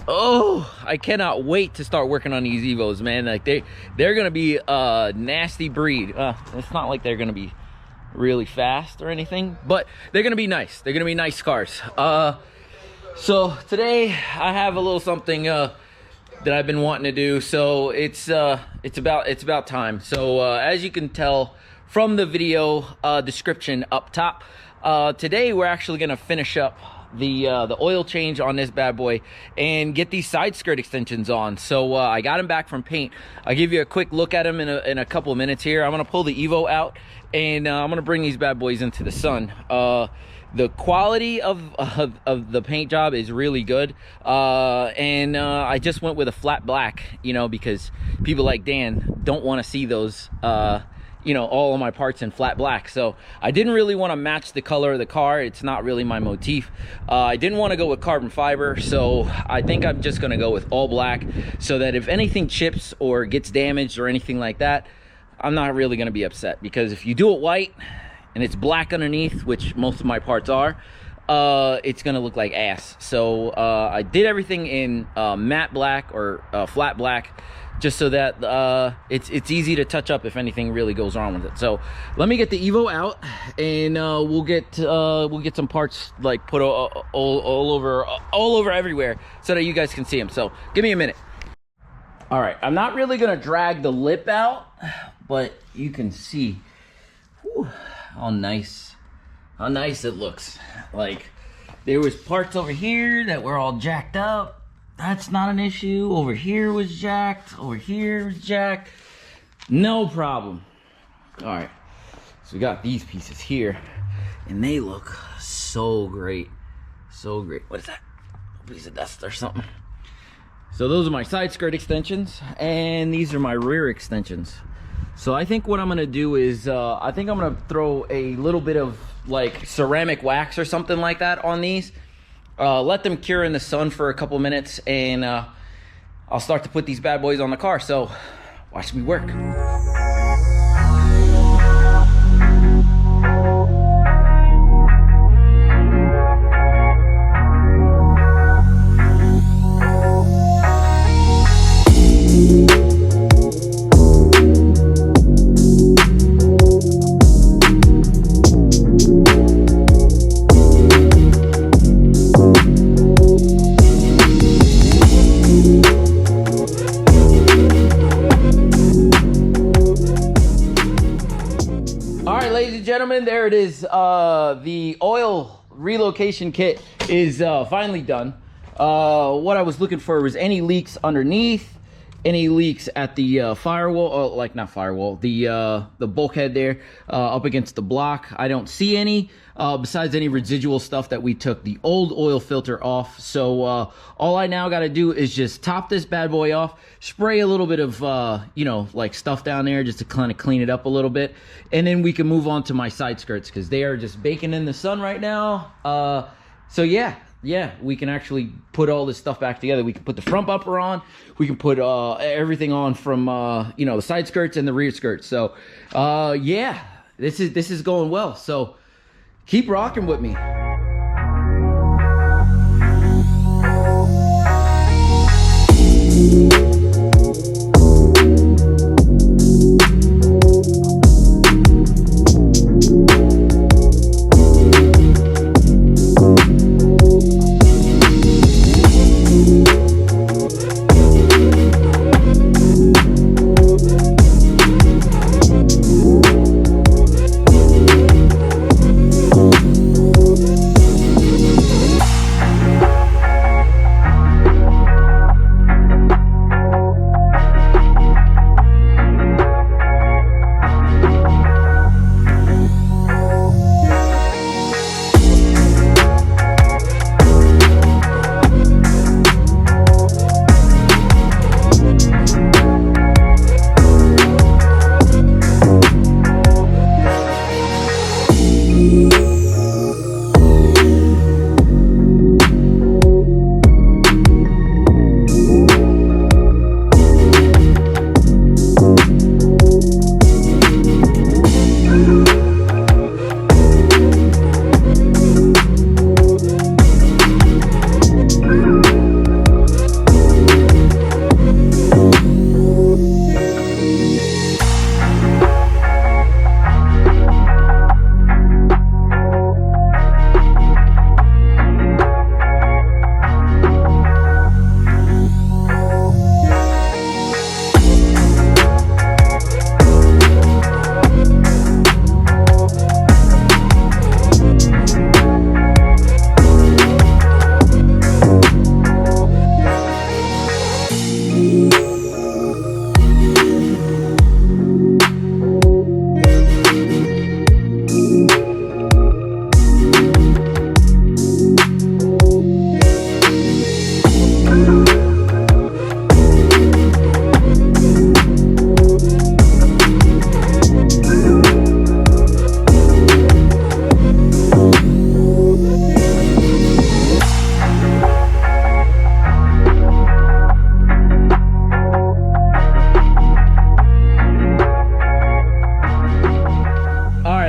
Oh, I cannot wait to start working on these Evos, man. Like they're gonna be a nasty breed. It's not like they're gonna be really fast or anything, but they're gonna be nice. They're gonna be nice cars. So today I have a little something that I've been wanting to do. So it's about time. So as you can tell from the video description up top, today we're actually gonna finish up the oil change on this bad boy and get these side skirt extensions on. So I got them back from paint. I'll give you a quick look at them in a couple of minutes here. I'm gonna pull the Evo out and I'm gonna bring these bad boys into the sun. The quality of the paint job is really good, and I just went with a flat black, you know, because people like Dan don't want to see those you know, all of my parts in flat black. So I didn't really want to match the color of the car. It's not really my motif. I didn't want to go with carbon fiber, so I think I'm just going to go with all black, so that if anything chips or gets damaged or anything like that, I'm not really going to be upset. Because if you do it white and it's black underneath, which most of my parts are, it's going to look like ass. So I did everything in matte black or flat black, just so that it's easy to touch up if anything really goes wrong with it. So let me get the Evo out, and we'll get some parts like put all over everywhere, so that you guys can see them. So give me a minute. All right, I'm not really gonna drag the lip out, but you can see, whew, how nice it looks. Like, there was parts over here that were all jacked up. That's not an issue. Over here was jacked. Over here was jacked. No problem. All right. So we got these pieces here, and they look so great. So great. What is that? A piece of dust or something. So those are my side skirt extensions, and these are my rear extensions. So I think what I'm gonna do is, I think I'm gonna throw a little bit of like ceramic wax or something like that on these. Let them cure in the sun for a couple minutes, and I'll start to put these bad boys on the car. So watch me work. Gentlemen, there it is. The oil relocation kit is finally done. What I was looking for was any leaks underneath, any leaks at the firewall, like not firewall, the bulkhead there up against the block. I don't see any, besides any residual stuff that we took the old oil filter off. So all I now got to do is just top this bad boy off, spray a little bit of you know, like stuff down there just to kind of clean it up a little bit, and then we can move on to my side skirts, because they are just baking in the sun right now. So yeah, we can actually put all this stuff back together. We can put the front bumper on, we can put everything on from you know, the side skirts and the rear skirts. So yeah, this is going well. So keep rocking with me.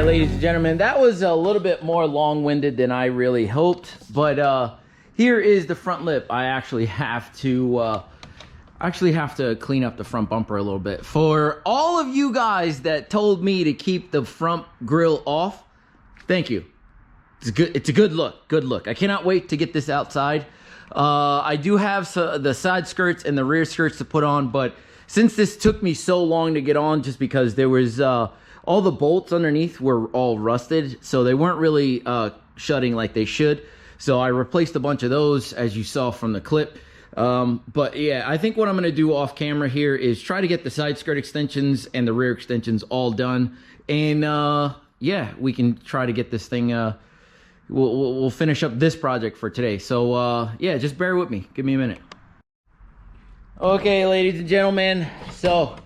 ladies and gentlemen, that was a little bit more long-winded than I really hoped, but here is the front lip. I actually have to clean up the front bumper a little bit. For all of you guys that told me to keep the front grille off, thank you. It's a good look. I cannot wait to get this outside. I do have the side skirts and the rear skirts to put on, but since this took me so long to get on, just because there was all the bolts underneath were all rusted, so they weren't really shutting like they should. So I replaced a bunch of those, as you saw from the clip. But yeah, I think what I'm gonna do off camera here is try to get the side skirt extensions and the rear extensions all done, and yeah, we can try to get this thing. We'll finish up this project for today. So yeah, just bear with me. Give me a minute. Okay, ladies and gentlemen, so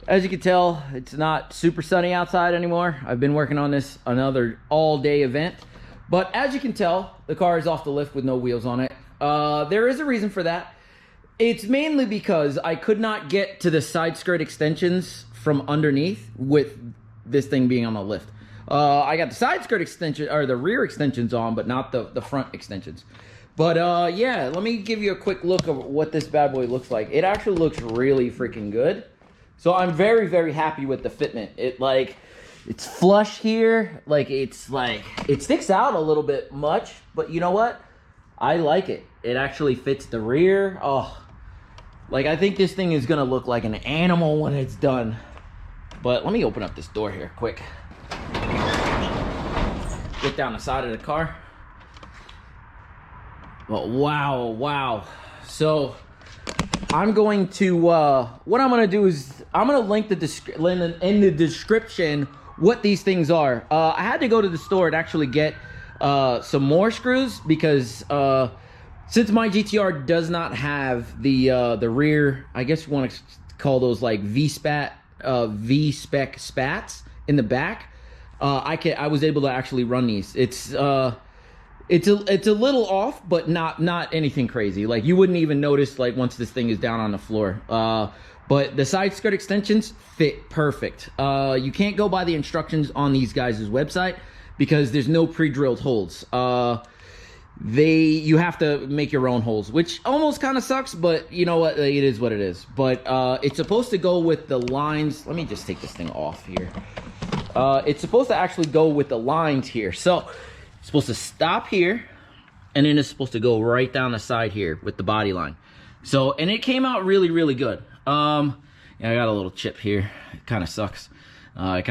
as you can tell, it's not super sunny outside anymore. I've been working on this another all-day event, but as you can tell, the car is off the lift with no wheels on it. There is a reason for that. It's mainly because I could not get to the side skirt extensions from underneath with this thing being on the lift. I got the side skirt extension, or the rear extensions on, but not the front extensions. But yeah, let me give you a quick look of what this bad boy looks like. It actually looks really freaking good. So I'm very, very happy with the fitment. It's flush here. It sticks out a little bit much, but you know what? I like it. It actually fits the rear. Oh, I think this thing is gonna look like an animal when it's done. But let me open up this door here quick. Get down the side of the car. Well, wow. So I'm going to, what I'm going to do is I'm going to link in the description what these things are. I had to go to the store to actually get some more screws because since my GTR does not have the rear, I guess you want to call those like V-spec spats in the back, I was able to actually run these. It's a little off, but not anything crazy. Like, you wouldn't even notice once this thing is down on the floor. But the side skirt extensions fit perfect. You can't go by the instructions on these guys' website because there's no pre-drilled holes. You have to make your own holes, which almost kind of sucks, but you know what? It is what it is. But it's supposed to go with the lines. Let me just take this thing off here. It's supposed to actually go with the lines here. So it's supposed to stop here, and then it's supposed to go right down the side here with the body line. So, and it came out really, really good. Yeah, I got a little chip here. It kind of sucks. I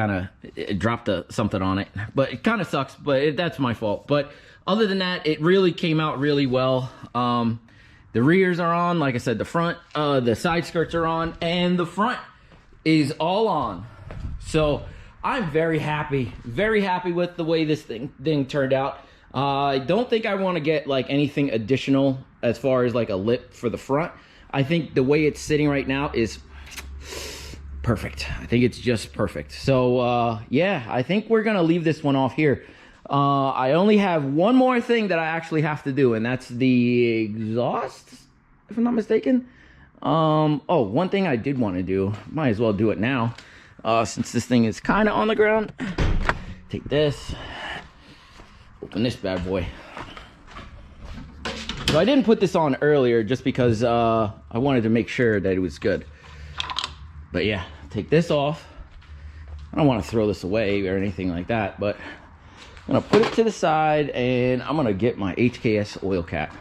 dropped something on it, but it kind of sucks, but that's my fault. But other than that, it really came out really well. The rears are on, like I said, the front, the side skirts are on, and the front is all on. So I'm very happy with the way this thing turned out. I don't think I want to get anything additional as far as a lip for the front. I think the way it's sitting right now is perfect. I think it's just perfect. So yeah, I think we're gonna leave this one off here. I only have one more thing that I actually have to do, and that's the exhaust, if I'm not mistaken. Oh, one thing I did want to do, might as well do it now. Since this thing is kind of on the ground, take this, open this bad boy. So I didn't put this on earlier just because I wanted to make sure that it was good. But yeah, take this off. I don't want to throw this away or anything like that, but I'm gonna put it to the side and I'm gonna get my HKS oil cap.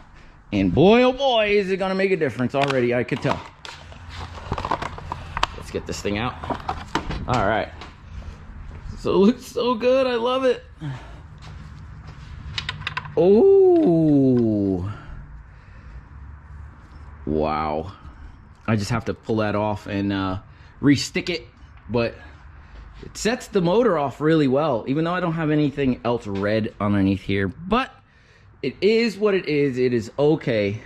And boy, oh boy, is it gonna make a difference already, I could tell. Let's get this thing out. All right, so it looks so good. I love it. Oh, wow. I just have to pull that off and re-stick it, but it sets the motor off really well, even though I don't have anything else red underneath here. But it is what it is. It is okay.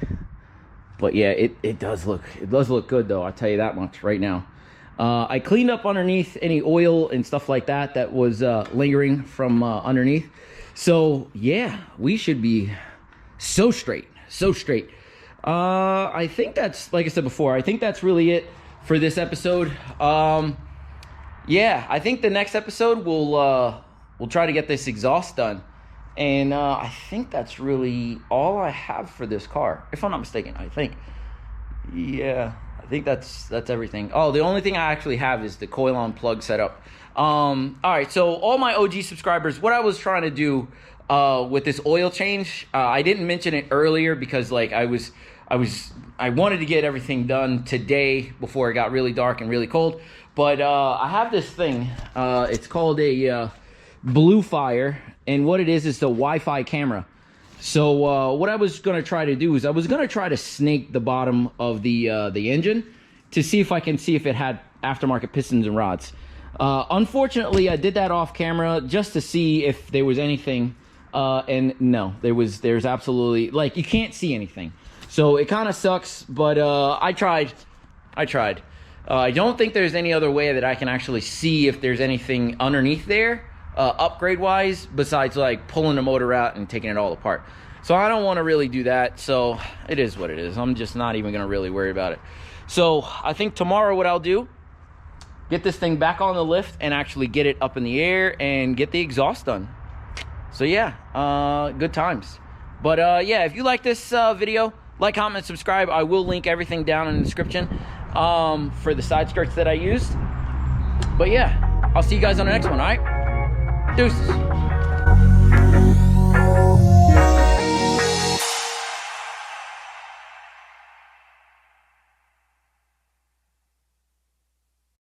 But yeah, it does look good though, I'll tell you that much right now. I cleaned up underneath any oil and stuff like that was lingering from underneath. So yeah, we should be so straight. I think that's, like I said before, I think that's really it for this episode. Yeah, I think the next episode we'll try to get this exhaust done. And I think that's really all I have for this car, if I'm not mistaken. I think, yeah, I think that's everything. Oh, the only thing I actually have is the coil on plug setup. All right, so all my OG subscribers, what I was trying to do with this oil change, I didn't mention it earlier because like I wanted to get everything done today before it got really dark and really cold. But I have this thing. It's called a Blue Fire. And what it is the Wi-Fi camera. So what I was going to try to do is I was going to try to snake the bottom of the engine to see if I can see if it had aftermarket pistons and rods. Unfortunately, I did that off camera just to see if there was anything. And no, there's absolutely, like, you can't see anything. So it kind of sucks, but I tried. I don't think there's any other way that I can actually see if there's anything underneath there. Upgrade wise, besides like pulling the motor out and taking it all apart. So I don't want to really do that, so it is what it is. I'm just not even gonna really worry about it. So I think tomorrow what I'll do, get this thing back on the lift and actually get it up in the air and get the exhaust done. So yeah, good times. But yeah, if you like this video, like, comment, subscribe. I will link everything down in the description for the side skirts that I used. But yeah, I'll see you guys on the next one. All right, deuces.